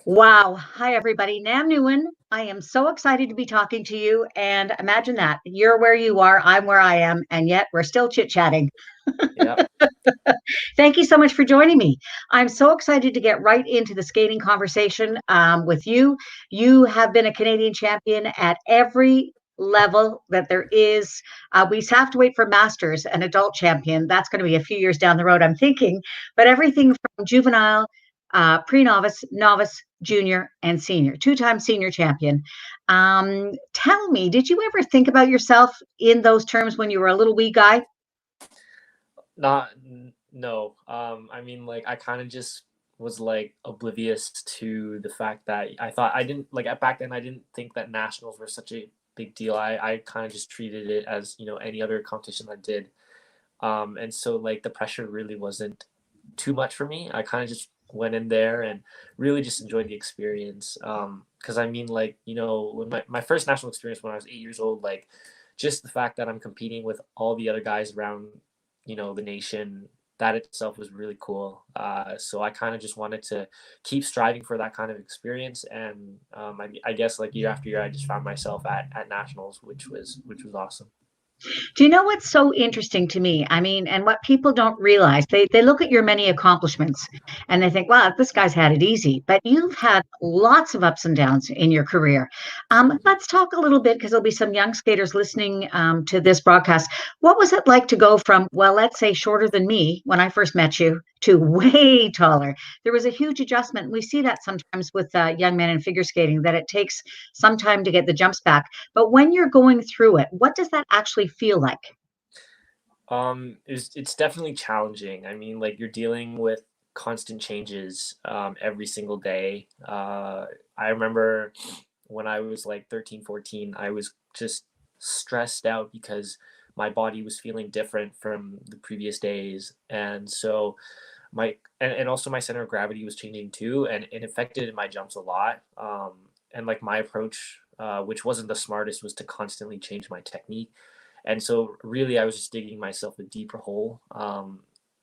Wow. Hi, everybody. Nam Nguyen. I am so excited to be talking to you. And imagine that you're where you are, I'm where I am, and yet we're still chit chatting. Yeah. Thank you so much for joining me. I'm so excited to get right into the skating conversation with you. You have been a Canadian champion at every level that there is. We have to wait for Masters, an adult champion. That's going to be a few years down the road, I'm thinking. But everything from juvenile, pre-novice, novice, junior, and senior, two-time senior champion. Tell me, did you ever think about yourself in those terms when you were a little wee guy? No. I mean, like, I kind of just was like oblivious to the fact that I thought I didn't like back then. I didn't think that nationals were such a big deal. I kind of just treated it as any other competition I did. And so like the pressure really wasn't too much for me. I kind of just went in there and really just enjoyed the experience. Because I mean, like, when my first national experience when I was 8 years old, like, just the fact that I'm competing with all the other guys around, the nation, that itself was really cool. So I kind of just wanted to keep striving for that kind of experience. And I guess like year after year, I just found myself at nationals, which was awesome. Do you know what's so interesting to me? I mean, and what people don't realize, they look at your many accomplishments and they think, wow, this guy's had it easy. But you've had lots of ups and downs in your career. Let's talk a little bit because there'll be some young skaters listening to this broadcast. What was it like to go from, well, let's say shorter than me when I first met you to way taller? There was a huge adjustment. We see that sometimes with young men in figure skating, that it takes some time to get the jumps back. But when you're going through it, what does that actually feel like? It's definitely challenging. I mean, like you're dealing with constant changes every single day. I remember when I was like 13, 14, I was just stressed out because my body was feeling different from the previous days. And so and also my center of gravity was changing too, and it affected my jumps a lot. And like my approach, which wasn't the smartest, was to constantly change my technique, and so really I was just digging myself a deeper hole.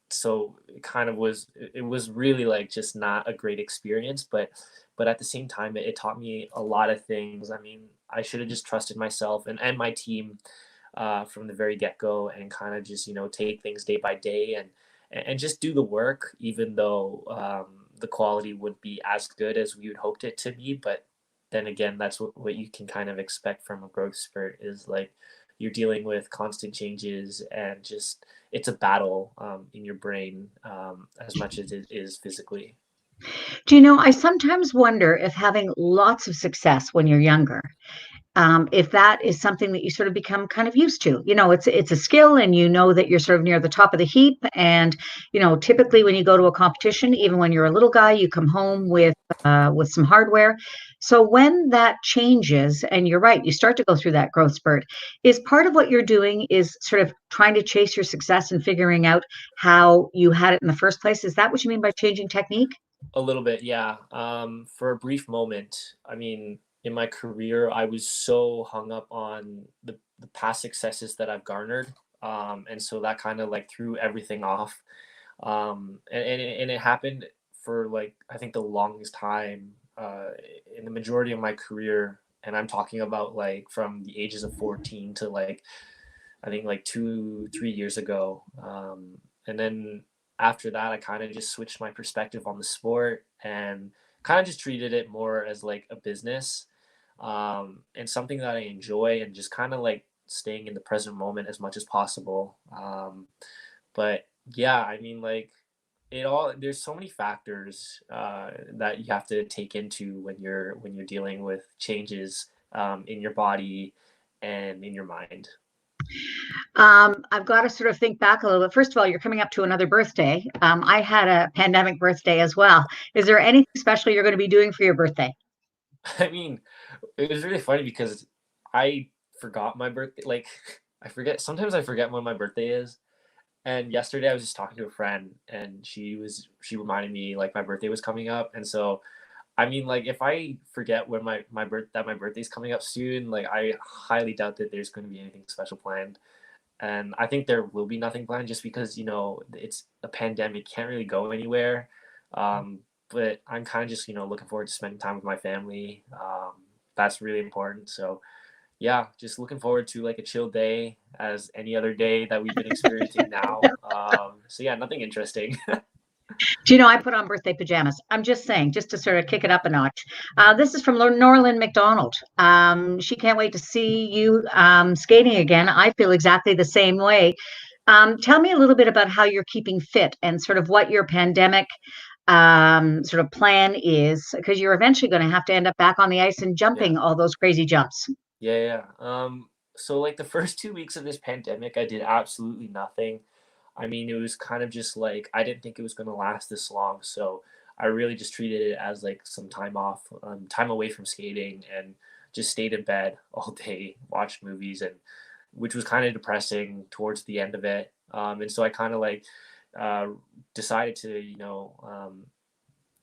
So it was really like just not a great experience, but at the same time it taught me a lot of things. I mean, I should have just trusted myself and my team from the very get-go, and kind of just take things day by day, and just do the work, even though the quality wouldn't be as good as we would hoped it to be. But then again, that's what you can kind of expect from a growth spurt, is like you're dealing with constant changes, and just it's a battle in your brain, as much as it is physically. Do you know, I sometimes wonder if having lots of success when you're younger, if that is something that you sort of become kind of used to. You know, it's a skill, and you know that you're sort of near the top of the heap. And you know, typically when you go to a competition, even when you're a little guy, you come home with some hardware. So when that changes, and you're right, you start to go through that growth spurt. Is part of what you're doing is sort of trying to chase your success and figuring out how you had it in the first place? Is that what you mean by changing technique? A little bit, yeah. For a brief moment, I mean, in my career, I was so hung up on the past successes that I've garnered. And so that kind of like threw everything off. And it happened for like, I think the longest time in the majority of my career. And I'm talking about like from the ages of 14 to like, I think like 3 years ago. And then after that, I kind of just switched my perspective on the sport, and kind of just treated it more as like a business, and something that I enjoy, and just kind of like staying in the present moment as much as possible. But yeah, I mean, like there's so many factors that you have to take into when you're dealing with changes in your body and in your mind. I've got to sort of think back a little bit. First of all, you're coming up to another birthday. I had a pandemic birthday as well. Is there anything special you're going to be doing for your birthday? I mean, it was really funny because I forgot my birthday. Like, I forget. Sometimes I forget when my birthday is. And yesterday I was just talking to a friend, and she reminded me like my birthday was coming up, and so I mean, like if I forget when my birthday's coming up soon, like I highly doubt that there's going to be anything special planned. And I think there will be nothing planned, just because it's a pandemic, can't really go anywhere. but I'm kind of just, looking forward to spending time with my family. That's really important. So yeah, just looking forward to like a chill day as any other day that we've been experiencing now. So yeah, nothing interesting. Do you know I put on birthday pajamas? I'm just saying, just to sort of kick it up a notch. This is from Norlin McDonald. She can't wait to see you skating again. I feel exactly the same way. Tell me a little bit about how you're keeping fit and sort of what your pandemic sort of plan is, because you're eventually going to have to end up back on the ice and Yeah. jumping all those crazy jumps. Yeah. So like the first 2 weeks of this pandemic, I did absolutely nothing. I mean, it was kind of just like I didn't think it was going to last this long, so I really just treated it as like some time off, time away from skating, and just stayed in bed all day, watched movies, and which was kind of depressing towards the end of it. And so I kind of like uh, decided to,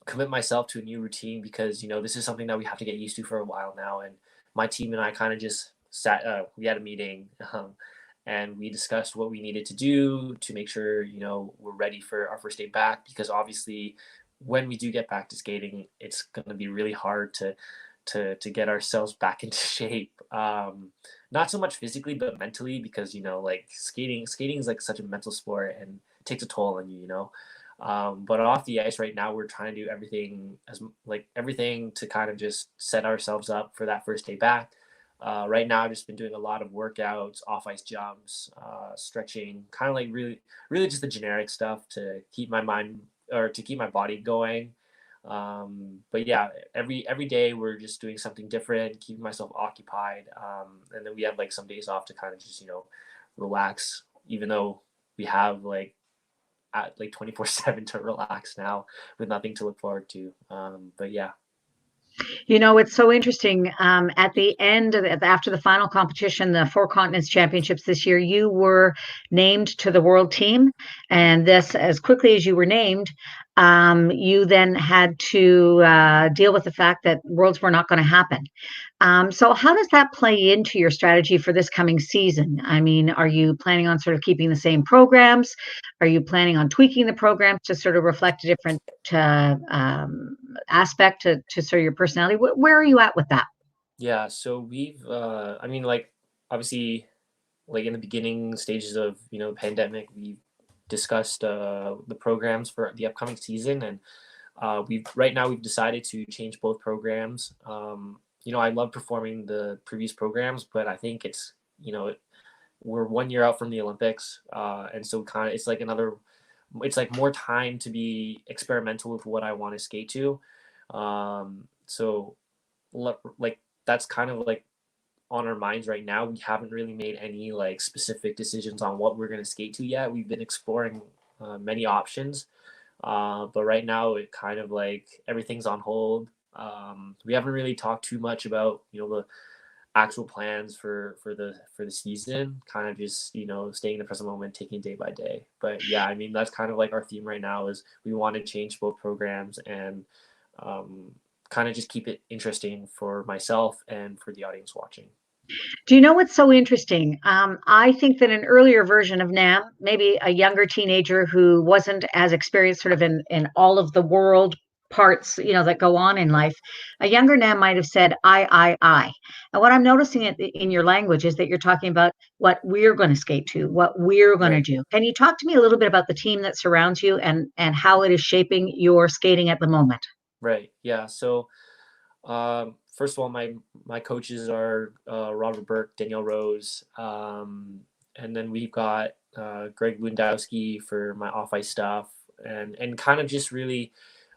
commit myself to a new routine because this is something that we have to get used to for a while now. And my team and I kind of just sat. We had a meeting. And we discussed what we needed to do to make sure we're ready for our first day back, because obviously when we do get back to skating, it's going to be really hard to get ourselves back into shape, not so much physically but mentally, because like skating is like such a mental sport and it takes a toll on you. But off the ice right now, we're trying to do everything as like everything to kind of just set ourselves up for that first day back. Right now, I've just been doing a lot of workouts, off ice jumps, stretching, kind of like really just the generic stuff to keep my mind or to keep my body going. But yeah, every day we're just doing something different, keeping myself occupied. And then we have like some days off to kind of just relax, even though we have like at like 24/7 to relax now with nothing to look forward to. But yeah. It's so interesting. At the end after the final competition, the Four Continents Championships this year, you were named to the world team. And this, as quickly as you were named, you then had to deal with the fact that worlds were not going to happen. So how does that play into your strategy for this coming season? I mean, are you planning on sort of keeping the same programs? Are you planning on tweaking the programs to sort of reflect a different aspect to sort of your personality? Where are you at with that? Yeah, so I mean, like, obviously, like in the beginning stages of, the pandemic, we discussed the programs for the upcoming season. And right now we've decided to change both programs. I love performing the previous programs, but I think we're 1 year out from the Olympics. And so kind of, it's like more time to be experimental with what I want to skate to. So like that's kind of like on our minds right now. We haven't really made any like specific decisions on what we're going to skate to yet. We've been exploring many options, but right now it kind of like everything's on hold. We haven't really talked too much about the actual plans for the season. Kind of just staying in the present moment, taking day by day. But yeah, I mean that's kind of like our theme right now is we want to change both programs and um, kind of just keep it interesting for myself and for the audience watching. Do you know what's so interesting? I think that an earlier version of Nam, maybe a younger teenager who wasn't as experienced sort of in all of the world parts, that go on in life, a younger Nam might have said, I. And what I'm noticing in your language is that you're talking about what we're going to skate to, what we're going to Right. do. Can you talk to me a little bit about the team that surrounds you and how it is shaping your skating at the moment? Right. Yeah. So first of all, my coaches are Robert Burke, Danielle Rose, and then we've got Greg Lewandowski for my off ice stuff, and kind of just really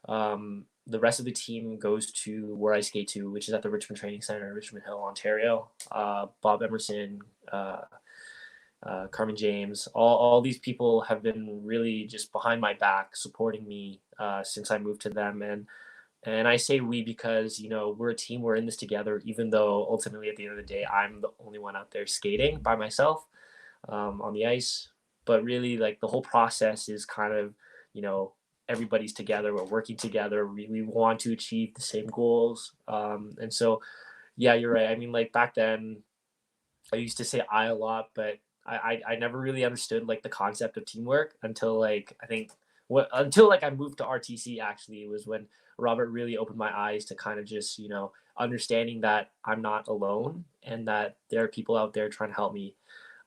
the rest of the team goes to where I skate to, which is at the Richmond Training Center, Richmond Hill, Ontario. Bob Emerson, Carmen James, all these people have been really just behind my back, supporting me since I moved to them. And I say we because, we're a team, we're in this together, even though ultimately at the end of the day, I'm the only one out there skating by myself on the ice. But really, like the whole process is kind of, you know, everybody's together, we're working together, we want to achieve the same goals. And so, yeah, you're right. I mean, like back then, I used to say I a lot, but I never really understood like the concept of teamwork until like I think until like I moved to RTC, actually, it was when Robert really opened my eyes to kind of just, understanding that I'm not alone and that there are people out there trying to help me.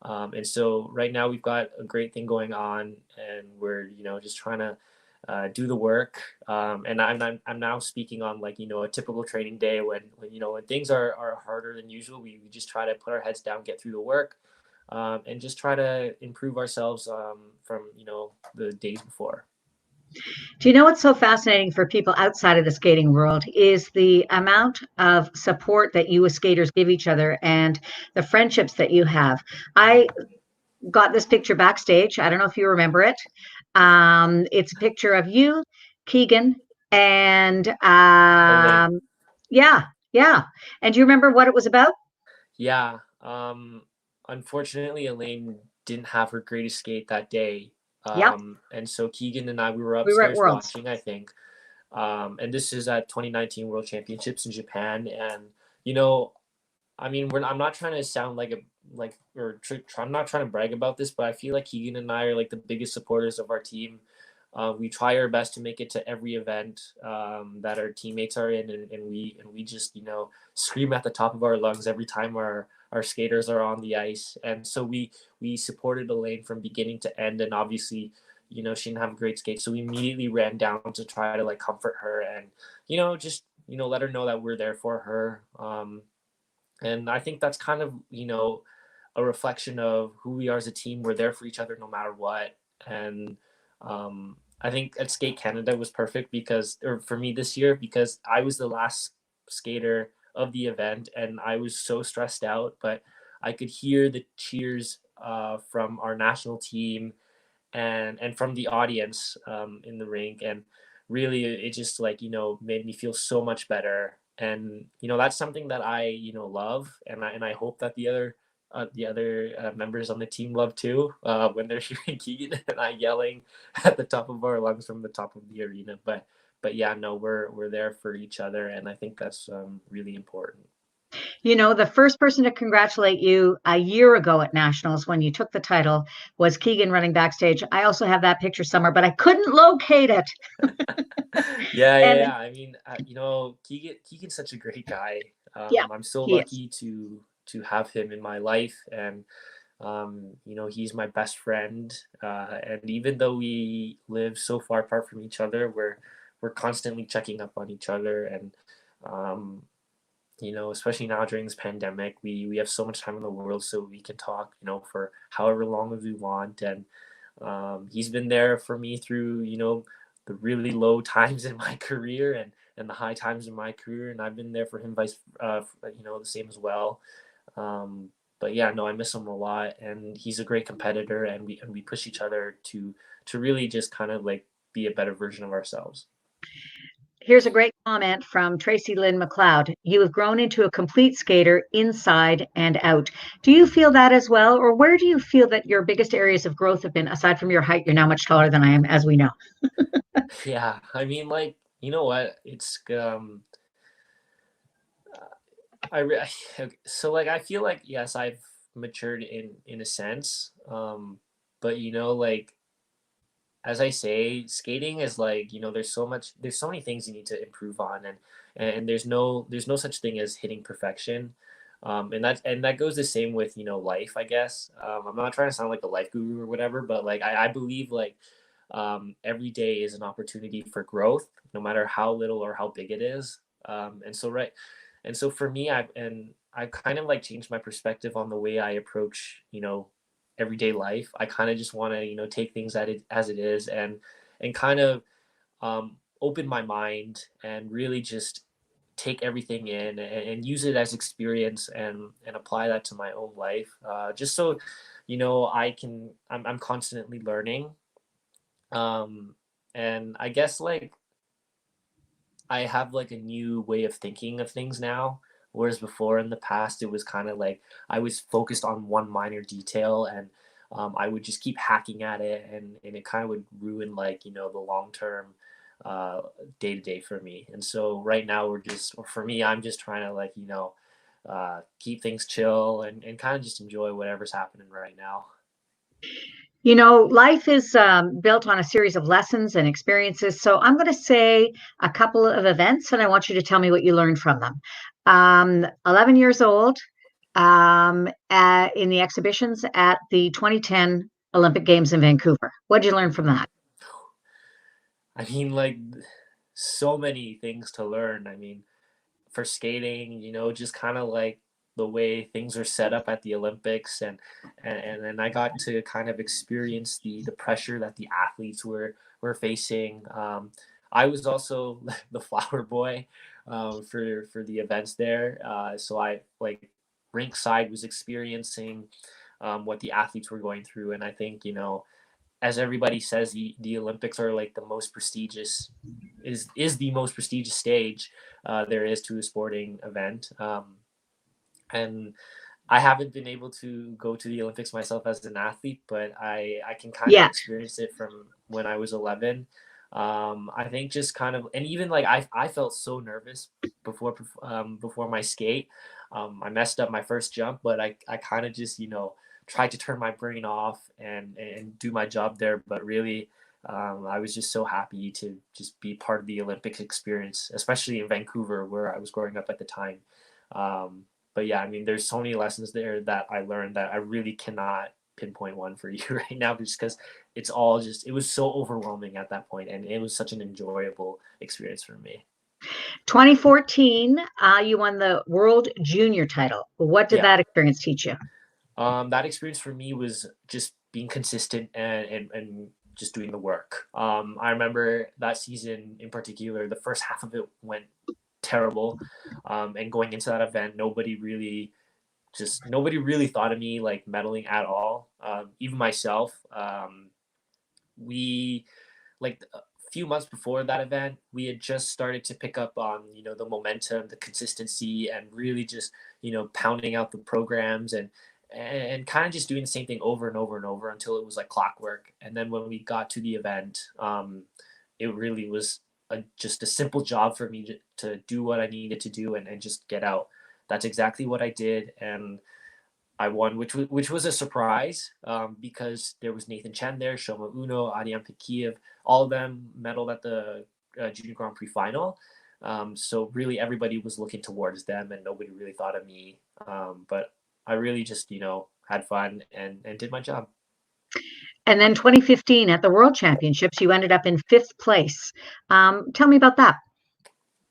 And so right now we've got a great thing going on, and we're, just trying to do the work. And I'm now speaking on, like, a typical training day when things are harder than usual. We just try to put our heads down, get through the work, and just try to improve ourselves from the days before. Do you know what's so fascinating for people outside of the skating world is the amount of support that you as skaters give each other and the friendships that you have. I got this picture backstage. I don't know if you remember it. It's a picture of you, Keegan, and Elaine. yeah, yeah. And do you remember what it was about? Yeah. Unfortunately, Elaine didn't have her greatest skate that day. Yep, And so Keegan and I, we were we were at upstairs Worlds. watching, I think. And this is at 2019 World Championships in Japan. And, you know, I mean, I'm not trying to sound like I'm not trying to brag about this, but I feel like Keegan and I are like the biggest supporters of our team. We try our best to make it to every event that our teammates are in, and we just scream at the top of our lungs every time our skaters are on the ice. And so we supported Elaine from beginning to end, and obviously, she didn't have a great skate, so we immediately ran down to try to like comfort her and just let her know that we're there for her. And I think that's kind of, a reflection of who we are as a team. We're there for each other no matter what. And I think at Skate Canada was perfect or for me this year, because I was the last skater of the event and I was so stressed out, but I could hear the cheers from our national team and from the audience in the rink, and really it just like made me feel so much better. And that's something that I love, and I hope that the other members on the team love too, when they're hearing Keegan and I yelling at the top of our lungs from the top of the arena. But yeah, no, we're there for each other, and I think that's really important. You know, the first person to congratulate you a year ago at Nationals when you took the title was Keegan running backstage. I also have that picture somewhere, but I couldn't locate it. Yeah, yeah, And yeah. I mean, Keegan's such a great guy. yeah, I'm so he is. lucky to have him in my life, and he's my best friend. And even though we live so far apart from each other, we're constantly checking up on each other. And um, especially now during this pandemic, we have so much time in the world, so we can talk, for however long as we want. And he's been there for me through, the really low times in my career and the high times in my career, and I've been there for him, the same as well. Um, but yeah, no, I miss him a lot, and he's a great competitor, and we push each other to really just kind of like be a better version of ourselves. Here's a great comment from Tracy Lynn McLeod. You have grown into a complete skater inside and out. Do you feel that as well? Or where do you feel that your biggest areas of growth have been, aside from your height? You're now much taller than I am, as we know. Yeah, I mean, like, you know what? It's so like I feel like, yes, I've matured in a sense, but like, as I say, skating is like, there's so many things you need to improve on, and there's no such thing as hitting perfection. And that goes the same with, life, I guess. I'm not trying to sound like a life guru or whatever, but like I believe like every day is an opportunity for growth, no matter how little or how big it is. And so for me, I've kind of like changed my perspective on the way I approach, everyday life. I kind of just want to, take things as it is, and kind of open my mind and really just take everything in, and use it as experience, and apply that to my own life. Just so, I'm constantly learning. Um, and I guess like I have like a new way of thinking of things now. Whereas before in the past, it was kind of like I was focused on one minor detail, and I would just keep hacking at it, and it kind of would ruin like, the long term day to day for me. And so right now or for me, I'm just trying to like, keep things chill, and kind of just enjoy whatever's happening right now. Life is built on a series of lessons and experiences. So I'm going to say a couple of events, and I want you to tell me what you learned from them. 11 years old, in the exhibitions at the 2010 Olympic Games in Vancouver. What did you learn from that? I mean, like, so many things to learn. I mean, for skating, just kind of like the way things are set up at the Olympics, and then I got to kind of experience the pressure that the athletes were facing. I was also the flower boy for the events there, so I like rink side was experiencing what the athletes were going through, and I think as everybody says, the Olympics are like the most prestigious is the most prestigious stage there is to a sporting event. And I haven't been able to go to the Olympics myself as an athlete, but I can kind of Yeah, experience it from when I was 11. I think just kind of, and even like I felt so nervous before my skate. I messed up my first jump, but I kind of just tried to turn my brain off and do my job there. But really, I was just so happy to just be part of the Olympics experience, especially in Vancouver where I was growing up at the time. Um, but yeah, I mean, there's so many lessons there that I learned that I really cannot pinpoint one for you right now, just because it was so overwhelming at that point, and it was such an enjoyable experience for me. 2014, you won the World Junior title. What did Yeah, that experience teach you? that experience for me was just being consistent and just doing the work. I remember that season in particular, the first half of it went terrible, and going into that event, nobody really thought of me like meddling at all. Even myself, we like a few months before that event, we had just started to pick up on the momentum, the consistency, and really just pounding out the programs and kind of just doing the same thing over and over and over until it was like clockwork. And then when we got to the event, it really was just a simple job for me to do what I needed to do and just get out. That's exactly what I did, and I won, which was a surprise because there was Nathan Chen there, Shoma Uno, Adrian Pikiev, all of them medaled at the Junior Grand Prix final. So really, everybody was looking towards them, and nobody really thought of me. But I really just had fun and did my job. And then 2015 at the World Championships, you ended up in fifth place. Tell me about that.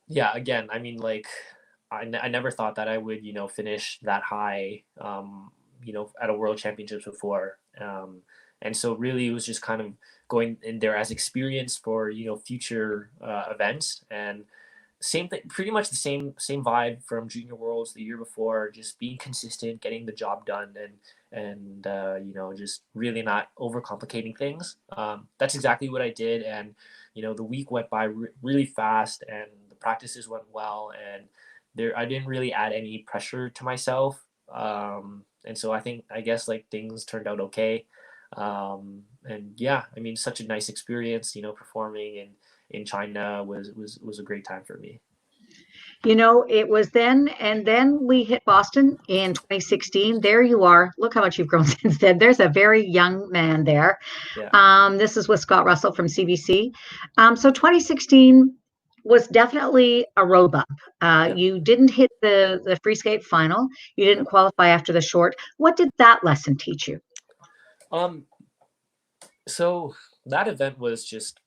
Yeah, again, I mean, like, I never thought that I would, finish that high, at a world championships before. And so really it was just kind of going in there as experience for, future events. And same thing, pretty much the same vibe from junior worlds the year before, just being consistent, getting the job done, and just really not overcomplicating things. That's exactly what I did, and the week went by really fast, and the practices went well, and there I didn't really add any pressure to myself, and so I guess like things turned out okay. And yeah, I mean, such a nice experience, performing in China was a great time for me. It was then, and then we hit Boston in 2016. There you are. Look how much you've grown since then. There's a very young man there. Yeah, This is with Scott Russell from CBC. So 2016 was definitely a road bump. yeah. You didn't hit the free skate final. You didn't Yep. qualify after the short. What did that lesson teach you? Um, so that event was just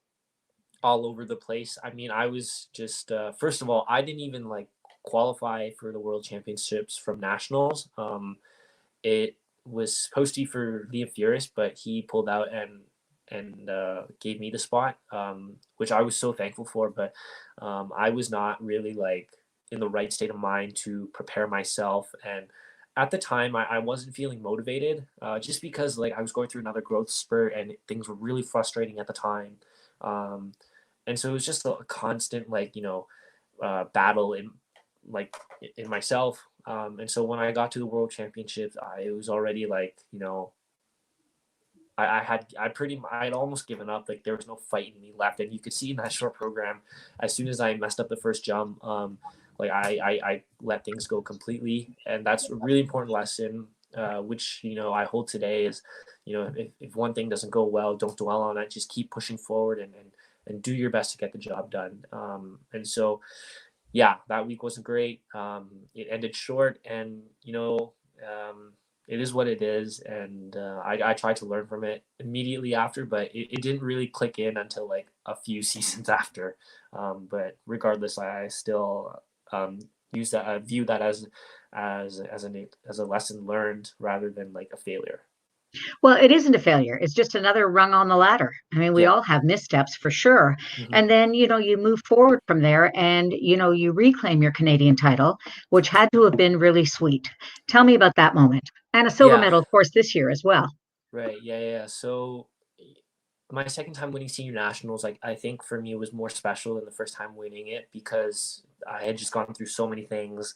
all over the place. I mean, I was just first of all, I didn't even like qualify for the world championships from nationals. It was supposed to be for Liam Furious, but he pulled out and gave me the spot, which I was so thankful for. But I was not really like in the right state of mind to prepare myself, and at the time I wasn't feeling motivated, just because like I was going through another growth spurt and things were really frustrating at the time. Um, and so it was just a constant like battle like in myself. And so when I got to the world championships, I was already like, I had almost given up. Like there was no fight in me left, and you could see in that short program, as soon as I messed up the first jump, like I let things go completely, and that's a really important lesson. which, I hold today is, if one thing doesn't go well, don't dwell on it. Just keep pushing forward and do your best to get the job done. And so, yeah, that week wasn't great. It ended short, and it is what it is. And I tried to learn from it immediately after, but it didn't really click in until like a few seasons after. But regardless, I still use that, view that as a lesson learned rather than like a failure. Well, it isn't a failure. It's just another rung on the ladder. I mean, we Yeah. all have missteps for sure. Hmm. And then, you move forward from there and, you reclaim your Canadian title, which had to have been really sweet. Tell me about that moment. And a silver Yeah. medal, of course, this year as well. Right. Yeah. Yeah. So my second time winning senior nationals, like I think for me, it was more special than the first time winning it because I had just gone through so many things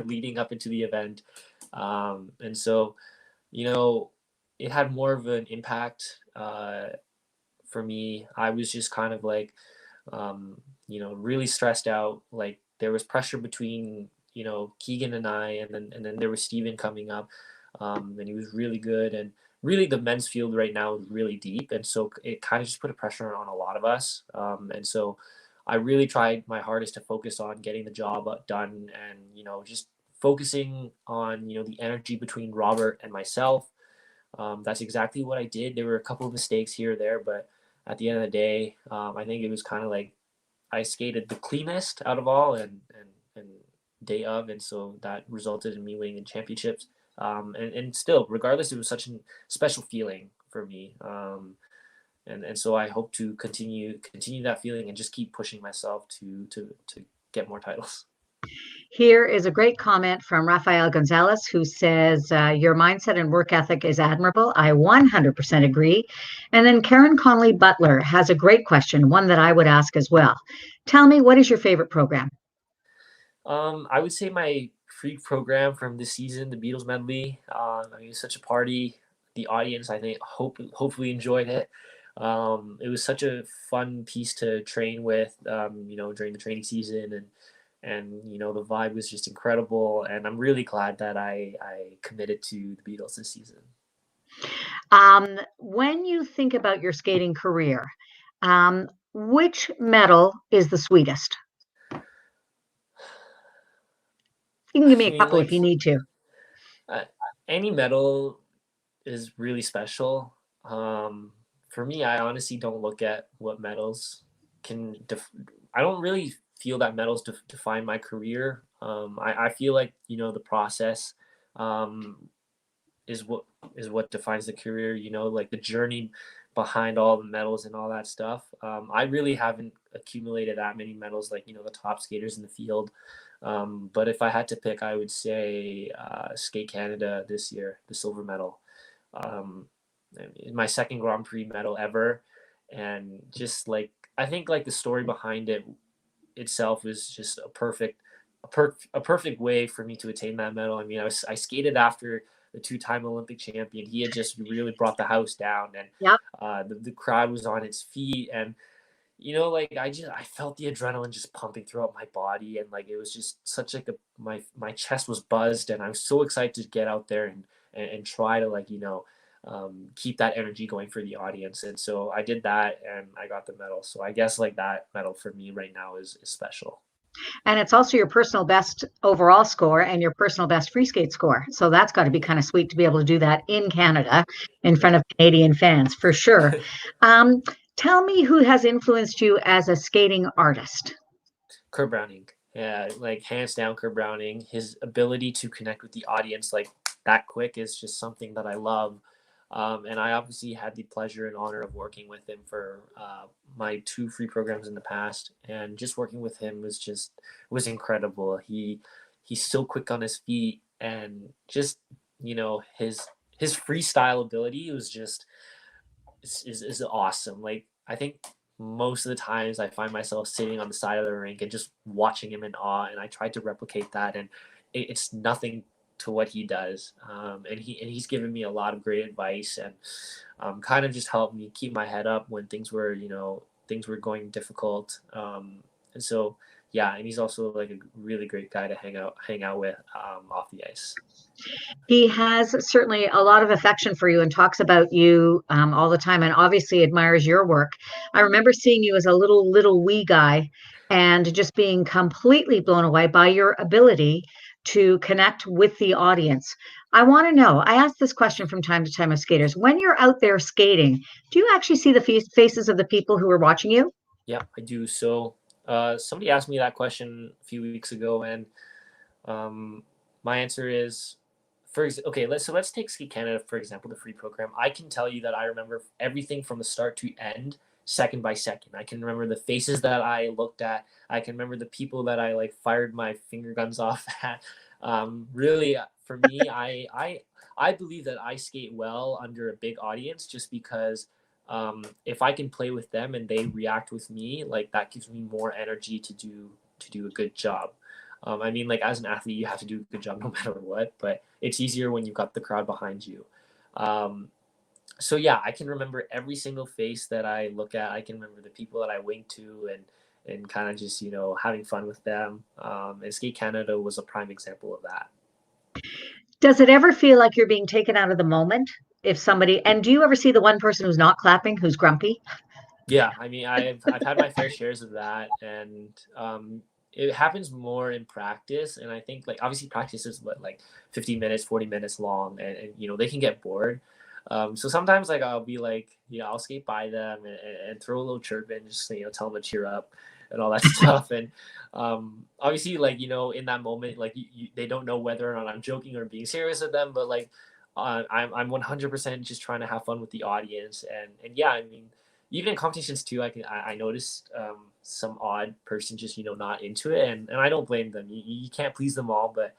leading up into the event. And so, you know, it had more of an impact for me. I was just kind of like, really stressed out. Like there was pressure between, Keegan and I, and then there was Steven coming up, and he was really good. And really, the men's field right now is really deep, and so it kind of just put a pressure on a lot of us. And so I really tried my hardest to focus on getting the job done, and just focusing on the energy between Robert and myself. That's exactly what I did. There were a couple of mistakes here or there, but at the end of the day, I think it was kind of like I skated the cleanest out of all, and day of, and so that resulted in me winning the championships. And still, regardless, it was such a special feeling for me. And so I hope to continue that feeling and just keep pushing myself to get more titles. Here is a great comment from Rafael Gonzalez who says, your mindset and work ethic is admirable. I 100% agree. And then Karen Conley Butler has a great question, one that I would ask as well. Tell me, what is your favorite program? I would say my free program from this season, the Beatles medley. I mean, it's such a party. The audience, I think, hopefully enjoyed it. It was such a fun piece to train with, during the training season, and the vibe was just incredible. And I'm really glad that I committed to the Beatles this season. When you think about your skating career, which medal is the sweetest? You can give me I a mean, couple if like you need to. uh, any medal is really special. For me, I honestly don't look at what medals can. I don't really feel that medals define my career. I feel like the process um, is what defines the career. Like the journey behind all the medals and all that stuff. I really haven't accumulated that many medals like the top skaters in the field. But if I had to pick, I would say Skate Canada this year, the silver medal. Um, my second Grand Prix medal ever, and just like I think like the story behind it itself was just a perfect way for me to attain that medal. I mean, I skated after the two-time Olympic champion. He had just really brought the house down, and Yep. the crowd was on its feet, and like I felt the adrenaline just pumping throughout my body, and like it was just such like my chest was buzzed, and I was so excited to get out there and try to like keep that energy going for the audience. And so I did that, and I got the medal. So I guess like that medal for me right now is special. And it's also your personal best overall score and your personal best free skate score. So that's got to be kind of sweet to be able to do that in Canada in front Yeah. of Canadian fans for sure. Um, Tell me who has influenced you as a skating artist. Kurt Browning. Yeah, like hands down, Kurt Browning. His ability to connect with the audience like that quick is just something that I love. And I obviously had the pleasure and honor of working with him for my two free programs in the past, and just working with him was incredible. He's so quick on his feet, and just his freestyle ability was just is awesome. Like I think most of the times I find myself sitting on the side of the rink and just watching him in awe, and I tried to replicate that, and it's nothing to what he does. And he's given me a lot of great advice, and kind of just helped me keep my head up when things were going difficult. And so yeah, and he's also like a really great guy to hang out with off the ice. He has certainly a lot of affection for you and talks about you all the time, and obviously admires your work. I remember seeing you as a little wee guy and just being completely blown away by your ability to connect with the audience. I want to know, I ask this question from time to time of skaters. When you're out there skating, do you actually see the faces of the people who are watching you? Yeah, I do. So somebody asked me that question a few weeks ago, and um, my answer is, okay, let's take Ski Canada for example, the free program. I can tell you that I remember everything from the start to end, second by second. I can remember the faces that I looked at. I can remember the people that I like fired my finger guns off at. Really, for me, I believe that I skate well under a big audience just because if I can play with them and they react with me, like that gives me more energy to do a good job. I mean, like as an athlete, you have to do a good job no matter what, but it's easier when you've got the crowd behind you. Um, so yeah, I can remember every single face that I look at. I can remember the people that I wink to and kind of just having fun with them. And Skate Canada was a prime example of that. Does it ever feel like you're being taken out of the moment? If somebody, and do you ever see the one person who's not clapping, who's grumpy? Yeah, I mean, I've had my fair shares of that, and it happens more in practice. And I think like obviously practice is what like 50 minutes, 40 minutes long, and they can get bored. So sometimes like I'll be like I'll skate by them and throw a little chirp in, just tell them to cheer up and all that stuff. And obviously like in that moment like they don't know whether or not I'm joking or being serious with them, but like I'm 100% just trying to have fun with the audience. And yeah, I mean even in competitions too, I noticed some odd person just not into it, and I don't blame them. You can't please them all, but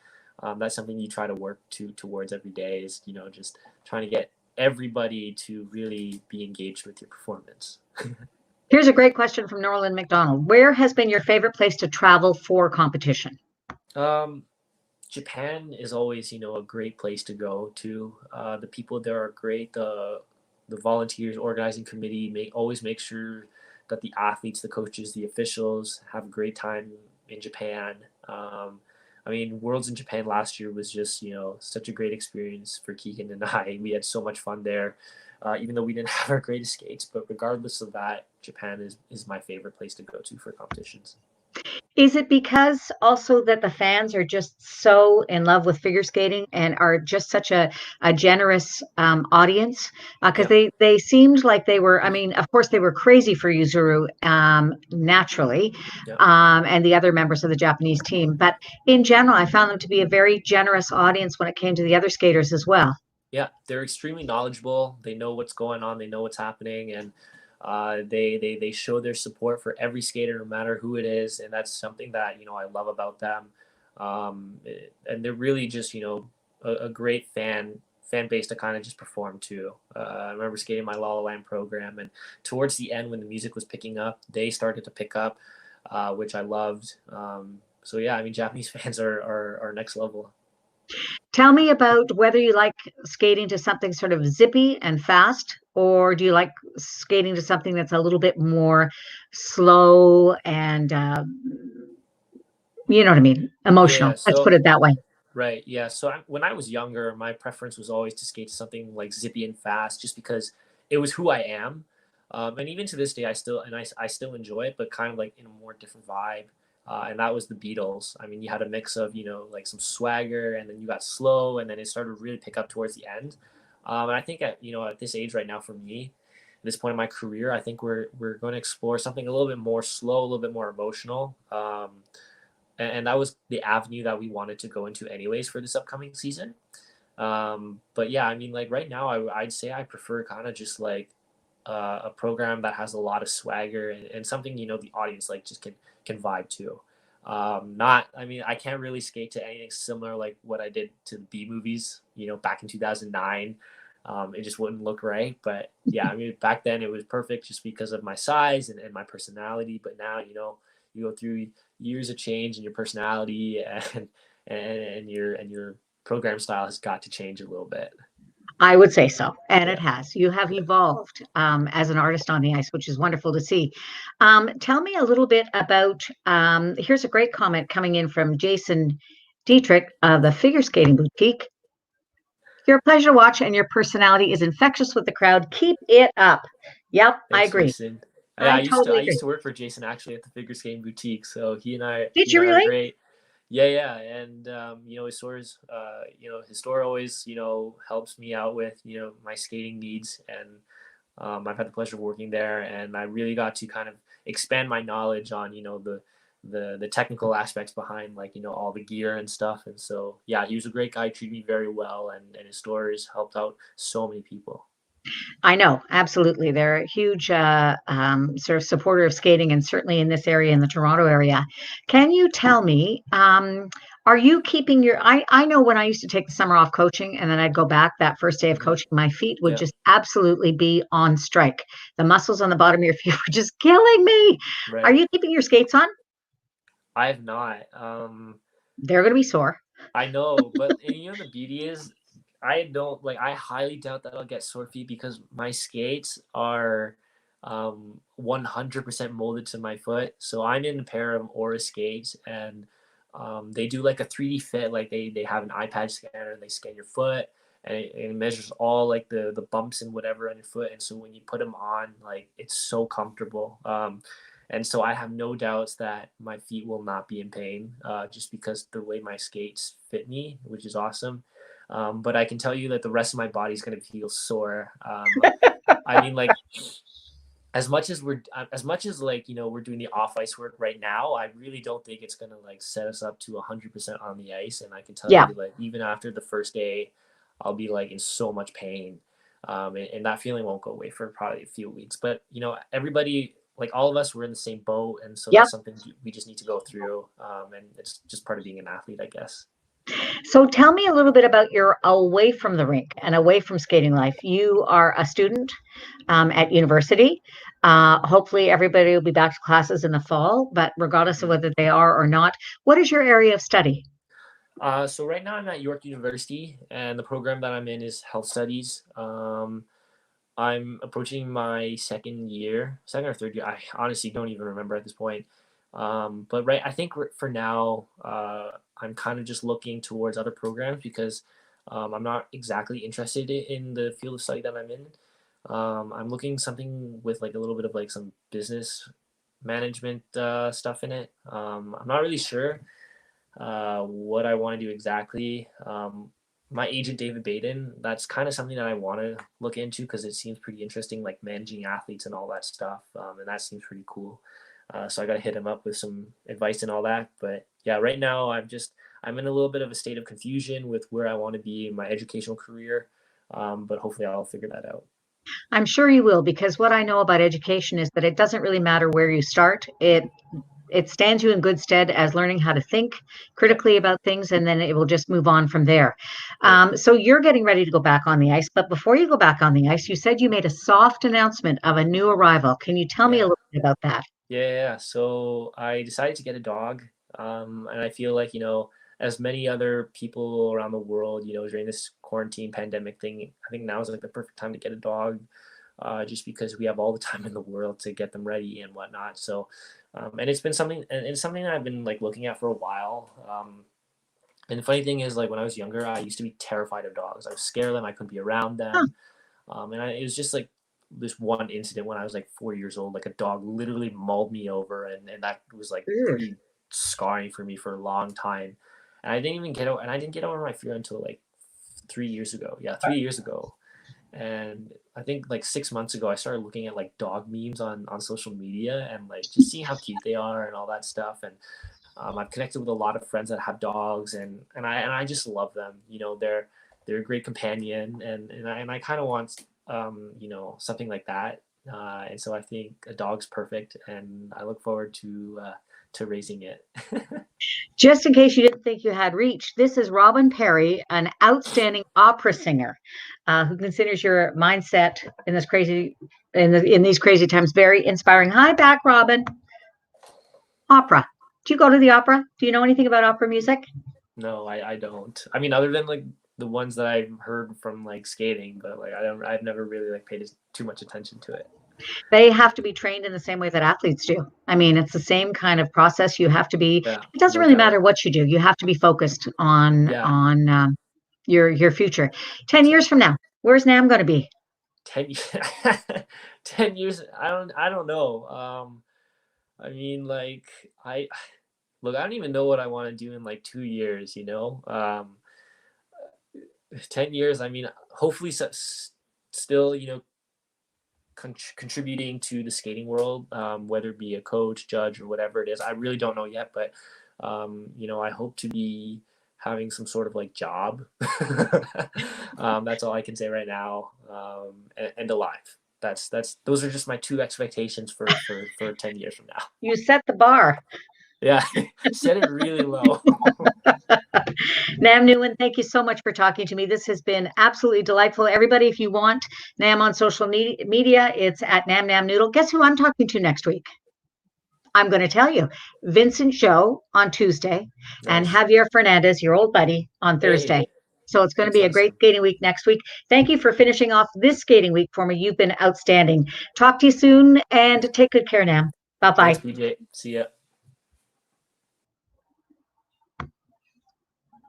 that's something you try to work towards every day is just trying to get everybody to really be engaged with your performance. Here's a great question from Norland McDonald. Where has been your favorite place to travel for competition? um, Japan is always a great place to go to. The people there are great. The volunteers organizing committee always make sure that the athletes, the coaches, the officials have a great time in Japan. I mean, Worlds in Japan last year was just such a great experience for Keegan and I. We had so much fun there, even though we didn't have our greatest skates. But regardless of that, Japan is my favorite place to go to for competitions. Is it because also that the fans are just so in love with figure skating and are just such a generous audience? Because Yeah, they seemed like they were, I mean, of course, they were crazy for Yuzuru naturally, yeah. and the other members of the Japanese team. But in general, I found them to be a very generous audience when it came to the other skaters as well. Yeah, they're extremely knowledgeable. They know what's going on. They know what's happening, and they show their support for every skater, no matter who it is, and that's something that I love about them. And they're really just a great fan base to kind of just perform to. I remember skating my La La Land program, and towards the end when the music was picking up, they started to pick up, which I loved. So yeah, I mean Japanese fans are next level. Tell me about whether you like skating to something sort of zippy and fast, or do you like skating to something that's a little bit more slow and, you know what I mean, Yeah, emotional. Let's put so it that way. right, yeah. So when I was younger, my preference was always to skate something like zippy and fast, just because it was who I am. And even to this day, I still enjoy it, but kind of like in a more different vibe. And that was the Beatles. I mean, you had a mix of like some swagger, and then you got slow, and then it started to really pick up towards the end. And I think at this age right now for me, at this point in my career, I think we're going to explore something a little bit more slow, a little bit more emotional. And that was the avenue that we wanted to go into anyways for this upcoming season. But yeah, I mean, like right now, I'd say I prefer kind of just like a program that has a lot of swagger and something the audience like just can vibe to. Not, I mean, I can't really skate to anything similar like what I did to the B movies, back in 2009. It just wouldn't look right. But yeah, I mean, back then it was perfect just because of my size and my personality. But now, you go through years of change in your personality and your program style has got to change a little bit. I would say so, and it Yeah. has. You have evolved as an artist on the ice, which is wonderful to see. Tell me a little bit about. Here's a great comment coming in from Jason Detrick of the Figure Skating Boutique. You're a pleasure to watch, and your personality is infectious with the crowd. Keep it up. Yep, I Thanks, agree. Jason. Yeah, I totally I agree. used to work for Jason actually at the figure skating boutique. So Did he you and I are really? great. Yeah, yeah, and his store always helps me out with my skating needs, and I've had the pleasure of working there, and I really got to kind of expand my knowledge on the technical aspects behind like all the gear and stuff. And so yeah, he was a great guy, treated me very well, and his store has helped out so many people. I know, absolutely. They're a huge sort of supporter of skating, and certainly in this area, in the Toronto area. Can you tell me, are you keeping your? I know when I used to take the summer off coaching, and then I'd go back that first day of Hmm. coaching, my feet would Yeah, just absolutely be on strike. The muscles on the bottom of your feet were just killing me. Are right. you keeping your skates on? I have not. They're going to be sore. I know, but and the beauty is, I don't like. I highly doubt that I'll get sore feet because my skates are 100% molded to my foot. So I'm in a pair of Aura skates, and they do like a 3D fit. Like they have an iPad scanner and they scan your foot, and it measures all like the bumps and whatever on your foot. And so when you put them on, like it's so comfortable. And so I have no doubts that my feet will not be in pain, just because the way my skates fit me, which is awesome. But I can tell you that the rest of my body is going to feel sore. I mean, like as much as like we're doing the off ice work right now, I really don't think it's going to like set us up to 100% on the ice. And I can tell Yeah. you, like even after the first day, I'll be like in so much pain, and that feeling won't go away for probably a few weeks. But everybody, like all of us, we're in the same boat, and so Yep. that's something we just need to go through, and it's just part of being an athlete, I guess. So tell me a little bit about your away from the rink and away from skating life. You are a student at university. Hopefully, everybody will be back to classes in the fall, but regardless of Mhm. whether they are or not, what is your area of study? So right now I'm at York University, and the program that I'm in is health studies. I'm approaching my second or third year. I honestly don't even remember at this point. But right, I think for now, I'm kind of just looking towards other programs because I'm not exactly interested in the field of study that I'm in. I'm looking something with like a little bit of like some business management stuff in it. I'm not really sure what I want to do exactly. My agent David Baden, that's kind of something that I want to look into because it seems pretty interesting, like managing athletes and all that stuff, and that seems pretty cool. So I got to hit him up with some advice and all that. But yeah, right now I'm in a little bit of a state of confusion with where I want to be in my educational career, but hopefully I'll figure that out. I'm sure you will, because what I know about education is that it doesn't really matter where you start. It stands you in good stead as learning how to think Yeah, critically about things, and then it will just move on from there. right. So you're getting ready to go back on the ice, but before you go back on the ice, you said you made a soft announcement of a new arrival. Can you tell me a Yeah. little bit about that? Yeah. So I decided to get a dog. And I feel like, as many other people around the world, during this quarantine pandemic thing, I think now is like the perfect time to get a dog, just because we have all the time in the world to get them ready and whatnot. So, and it's something that I've been like looking at for a while. And the funny thing is, like when I was younger, I used to be terrified of dogs. I was scared of them. I couldn't be around Huh. them. It was just like this one incident when I was like 4 years old, like a dog literally mauled me over, and that was like Ugh. pretty scarring for me for a long time. And I didn't get over my fear until like 3 years ago. Yeah, 3 years ago. And I think like 6 months ago, I started looking at like dog memes on social media and like just seeing how cute they are and all that stuff. And I've connected with a lot of friends that have dogs, and I just love them. They're a great companion, and I kind of want something like that. And so I think a dog's perfect, and I look forward to raising it. Just in case you didn't think you had reached, this is Robin Perry, an outstanding opera singer, who considers your mindset in this crazy in these crazy times very inspiring. Hi, back, Robin. Opera. Do you go to the opera? Do you know anything about opera music? No, I don't. I mean, other than like the ones that I've heard from like skating, but like I've never really like paid too much attention to it. They have to be trained in the same way that athletes do. I mean, it's the same kind of process. You have to be. Yeah, It doesn't no really doubt. matter what you do. You have to be focused Yeah, your future. 10 years exactly. from now, where's Nam going to be? 10 10 years. I don't know. I mean, like I look. I don't even know what I want to do in like 2 years. 10 years. I mean, hopefully, still, contributing to the skating world, whether it be a coach, judge, or whatever it is. I really don't know yet, but I hope to be having some sort of like job. That's all I can say right now. And alive. That's those are just my two expectations for 10 years from now. You set the bar. Yeah, set it really low. Nam Nguyen, thank you so much for talking to me. This has been absolutely delightful. Everybody, if you want Nam on social media, it's at Nam Nam Noodle. Guess who I'm talking to next week? I'm going to tell you. Vincent Joe on Tuesday and Nice. Javier Fernandez, your old buddy, on Thursday. Hey, So it's going to that's be a great awesome. skating week next week. Thank you for finishing off this skating week for me. You've been outstanding. Talk to you soon and take good care, Nam. Bye Thanks, bye. BJ. See ya.